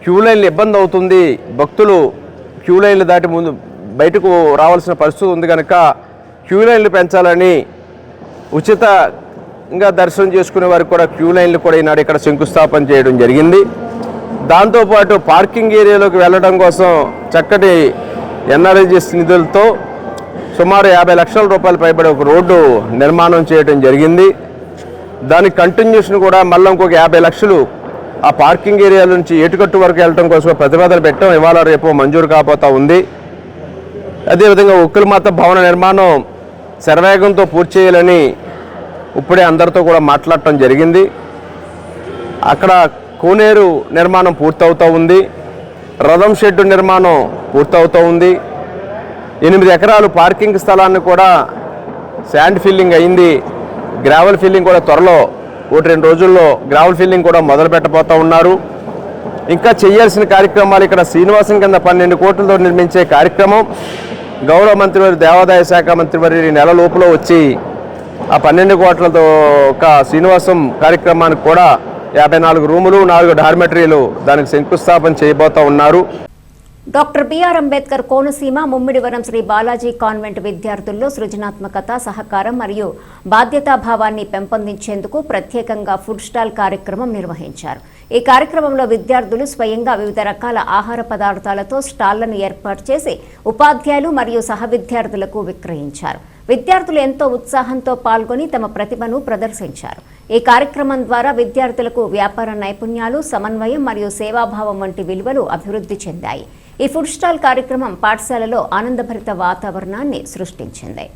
క్యూ లైన్లు ఇబ్బంది అవుతుంది, భక్తులు క్యూ లైన్లు దాటి ముందు బయటకు రావాల్సిన పరిస్థితి ఉంది కనుక క్యూ లైన్లు పెంచాలని, ఉచితంగా దర్శనం చేసుకునే వారికి కూడా క్యూ లైన్లు కూడా ఈనాడు ఇక్కడ శంకుస్థాపన చేయడం జరిగింది. దాంతోపాటు పార్కింగ్ ఏరియాలోకి వెళ్ళడం కోసం చక్కటి ఎన్ఆర్ఐజిఎస్ నిధులతో సుమారు ₹50,00,000 పైబడి ఒక రోడ్డు నిర్మాణం చేయడం జరిగింది. దానికి కంటిన్యూషన్ కూడా మళ్ళీ ఇంకొక 50,00,000 ఆ పార్కింగ్ ఏరియా నుంచి ఏటుకట్టు వరకు వెళ్ళడం కోసం ప్రతిపాదన పెట్టాం. ఇవాళ రేపు మంజూరు కాబోతా ఉంది. అదేవిధంగా వకులామాత భవన నిర్మాణం శరవేగంతో పూర్తి చేయాలని ఇప్పుడే అందరితో కూడా మాట్లాడటం జరిగింది. అక్కడ కోనేరు నిర్మాణం పూర్తవుతూ ఉంది. రథం షెడ్డు నిర్మాణం పూర్తవుతూ ఉంది. 8 ఎకరాలు పార్కింగ్ స్థలాన్ని కూడా శాండ్ ఫిల్లింగ్ అయింది. గ్రావెల్ ఫిల్లింగ్ కూడా త్వరలో 1-2 రోజుల్లో గ్రావెల్ ఫిల్లింగ్ కూడా మొదలు పెట్టబోతూ ఉన్నారు. ఇంకా చేయాల్సిన కార్యక్రమాలు ఇక్కడ శ్రీనివాసం కింద 12 కోట్లతో నిర్మించే కార్యక్రమం గౌరవ మంత్రివారి దేవాదాయ శాఖ మంత్రివారి నెల లోపల వచ్చి ఆ 12 కోట్లతో ఒక శ్రీనివాసం కార్యక్రమానికి కూడా 54 రూములు 4 డార్మెటరీలు దానికి శంకుస్థాపన చేయబోతూ ఉన్నారు.
Doctor B R Ambedkar Konaseema Mummidivaram Shri Balaji convent విద్యార్థుల్లో సృజనాత్మకత, సహకారం మరియు బాధ్యతాభావాన్ని పెంపొందించేందుకు ప్రత్యేకంగా ఫుడ్ స్టాల్ కార్యక్రమం నిర్వహించారు. ఈ కార్యక్రమంలో విద్యార్థులు స్వయంగా వివిధ రకాల ఆహార పదార్థాలతో స్టాళ్లను ఏర్పాటు చేసి ఉపాధ్యాయులు మరియు సహ విద్యార్థులకు విక్రయించారు. విద్యార్థులు ఎంతో ఉత్సాహంతో పాల్గొని తమ ప్రతిభను ప్రదర్శించారు. ఈ కార్యక్రమం ద్వారా విద్యార్థులకు వ్యాపార నైపుణ్యాలు, సమన్వయం మరియు సేవాభావం వంటి విలువలు అభివృద్ధి చెందాయి. ఈ ఫుడ్ స్టాల్ కార్యక్రమం పాఠశాలలో ఆనందభరిత వాతావరణాన్ని సృష్టించింది.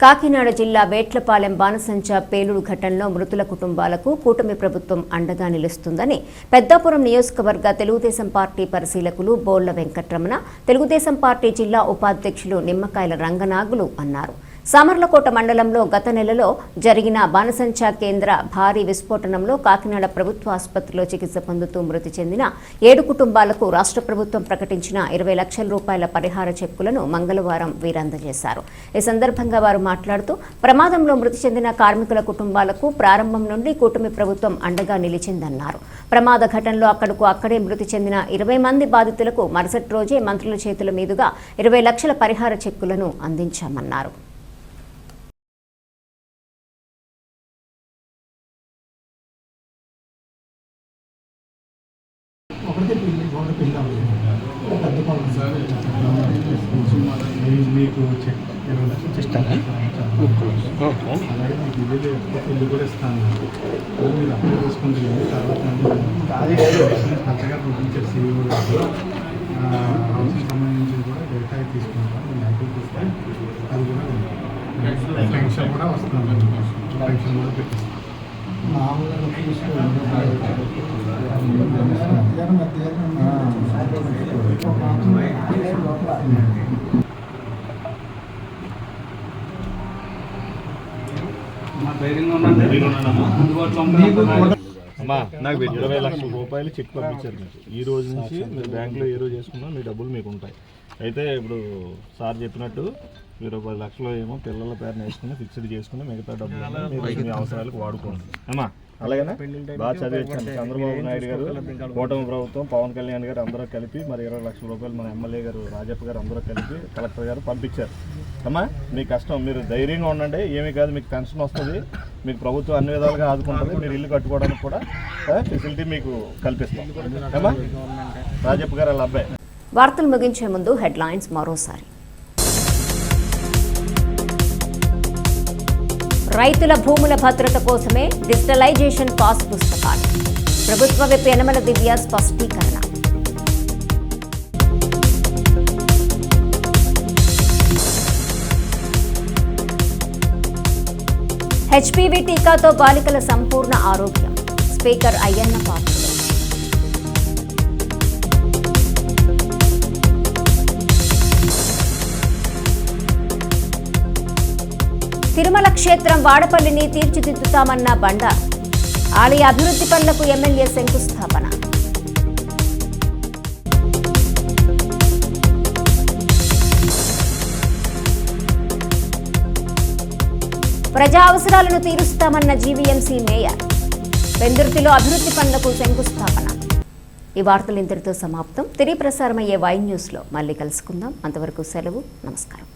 కాకినాడ జిల్లా వేట్లపాలెం బాణసంచా పేలుడు ఘటనలో మృతుల కుటుంబాలకు కూటమి ప్రభుత్వం అండగా నిలుస్తుందని పెద్దాపురం నియోజకవర్గ తెలుగుదేశం పార్టీ పరిశీలకులు బోళ్ల వెంకటరమణ, తెలుగుదేశం పార్టీ జిల్లా ఉపాధ్యక్షులు నిమ్మకాయల రంగనాగులు అన్నారు. సామర్లకోట మండలంలో గత నెలలో జరిగిన బాణసంచా కేంద్ర భారీ విస్ఫోటనంలో కాకినాడ ప్రభుత్వ ఆసుపత్రిలో చికిత్స పొందుతూ మృతి చెందిన 7 కుటుంబాలకు రాష్ట్ర ప్రభుత్వం ప్రకటించిన 20 లక్షల రూపాయల పరిహార చెక్కులను మంగళవారం వీరందజేశారు. ఈ సందర్భంగా వారు మాట్లాడుతూ ప్రమాదంలో మృతి చెందిన కార్మికుల కుటుంబాలకు ప్రారంభం నుండి కూటమి ప్రభుత్వం అండగా నిలిచిందన్నారు. ప్రమాద ఘటనలో అక్కడే మృతి చెందిన 20 మంది బాధితులకు మరుసటి రోజే మంత్రుల చేతుల మీదుగా 20 లక్షల పరిహార చెక్కులను అందించామన్నారు.
మీకు చెక్ 20 లక్షలు ఇస్తాను. అలాగే మీకు ఇల్లు కూడా ఇస్తాను. మీరు అప్లై చేసుకుంటే తర్వాత కొత్తగా ప్రొడ్యూసర్ సీఈఓ హౌసింగ్ సంబంధించి కూడా డేటా తీసుకుంటాం. నేను యాక్టివిటీస్తే అది కూడా పెన్షన్ కూడా వస్తుంది. పెన్షన్ కూడా పెట్టిస్తాను. మామూలుగా
అమ్మా నాకు 20 లక్షల రూపాయలు చెక్ పంపించారు. మీకు ఈ రోజు నుంచి మీరు బ్యాంకులో ఏ రోజు చేసుకున్నా మీ డబ్బులు మీకు ఉంటాయి. అయితే ఇప్పుడు సార్ చెప్పినట్టు మీరు 10 లక్షలు ఏమో పిల్లల పేరున వేసుకుని ఫిక్స్డ్ చేసుకుని మిగతా డబ్బులు మీరు మీ అవసరాలకు వాడుకోండి అమ్మా. అలాగేనా బాగా చదివించండి. చంద్రబాబు నాయుడు గారు, కూటమి ప్రభుత్వం, పవన్ కళ్యాణ్ గారు అందరూ కలిపి మరి 20 లక్షల రూపాయలు మన ఎమ్మెల్యే గారు రాజప్ప గారు అందరూ కలిపి కలెక్టర్ గారు పంపించారు. అమ్మా మీ కష్టం, మీరు ధైర్యంగా ఉండండి. ఏమీ కాదు, మీకు పెన్షన్ వస్తుంది, మీకు ప్రభుత్వం అన్ని విధాలుగా ఆదుకుంటుంది. మీరు ఇల్లు కట్టుకోవడానికి కూడా ఫెసిలిటీ మీకు కల్పిస్తాం. అమ్మా రాజప్ప గారు వాళ్ళ అబ్బాయి.
వార్తలు ముగించే ముందు హెడ్లైన్స్ మరోసారి. రైతుల భూముల భద్రత కోసమే డిజిటలైజేషన్ పాస్ పుస్తకాలు. ప్రభుత్వ విప్ యనమల దివ్య స్పష్టీకరణ. హెచ్పివి టీకాతో బాలికల సంపూర్ణ ఆరోగ్యం. స్పీకర్ అయ్యన్న పాత్రుడు. తిరుమల క్షేత్రం వాడపల్లిని తీర్చిదిద్దుతామన్న బండారు. ఆలయ అభివృద్ధి పనులకు ఎమ్మెల్యే శంకుస్థాపన. ప్రజా అవసరాలను తీరుస్తామన్న జీవీఎంసీ మేయర్. పెందుర్తిలో అభివృద్ధి పనులకు శంకుస్థాపన. ఈ వార్తలు ఇంతటితో సమాప్తం. తిరిగి ప్రసారమయ్యే వై న్యూస్లో మళ్ళీ కలుసుకుందాం. అంతవరకు సెలవు. నమస్కారం.